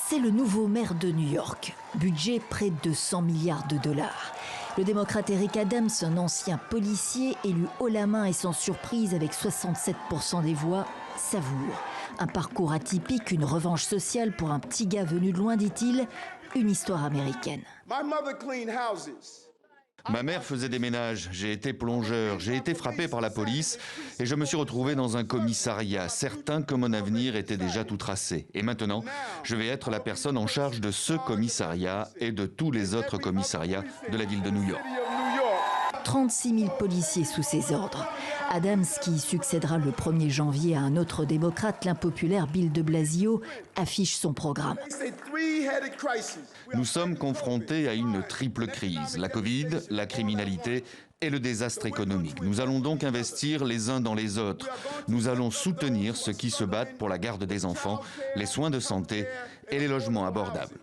C'est le nouveau maire de New York. Budget près de 100 milliards de dollars. Le démocrate Eric Adams, un ancien policier, élu haut la main et sans surprise avec 67% des voix, savoure. Un parcours atypique, une revanche sociale pour un petit gars venu de loin, dit-il, une histoire américaine. Ma mère faisait des ménages, j'ai été plongeur, j'ai été frappé par la police et je me suis retrouvé dans un commissariat, certain que mon avenir était déjà tout tracé. Et maintenant, je vais être la personne en charge de ce commissariat et de tous les autres commissariats de la ville de New York. 36 000 policiers sous ses ordres. Adams, qui succédera le 1er janvier à un autre démocrate, l'impopulaire Bill de Blasio, affiche son programme. Nous sommes confrontés à une triple crise, la Covid, la criminalité et le désastre économique. Nous allons donc investir les uns dans les autres. Nous allons soutenir ceux qui se battent pour la garde des enfants, les soins de santé et les logements abordables.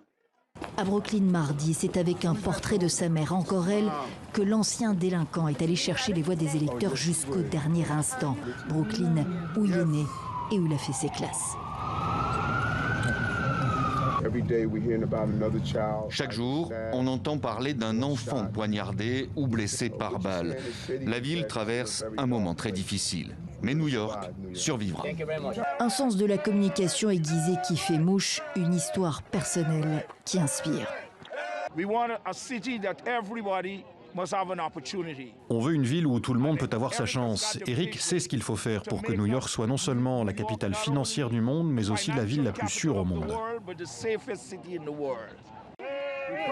À Brooklyn mardi, c'est avec un portrait de sa mère, encore elle, que l'ancien délinquant est allé chercher les voix des électeurs jusqu'au dernier instant. Brooklyn, où il est né et où il a fait ses classes. Chaque jour, on entend parler d'un enfant poignardé ou blessé par balle. La ville traverse un moment très difficile. Mais New York survivra. Un sens de la communication aiguisé qui fait mouche, une histoire personnelle qui inspire. On veut une ville où tout le monde peut avoir sa chance. Eric sait ce qu'il faut faire pour que New York soit non seulement la capitale financière du monde, mais aussi la ville la plus sûre au monde.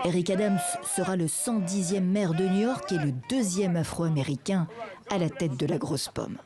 Eric Adams sera le 110e maire de New York et le 2e afro-américain à la tête de la grosse pomme.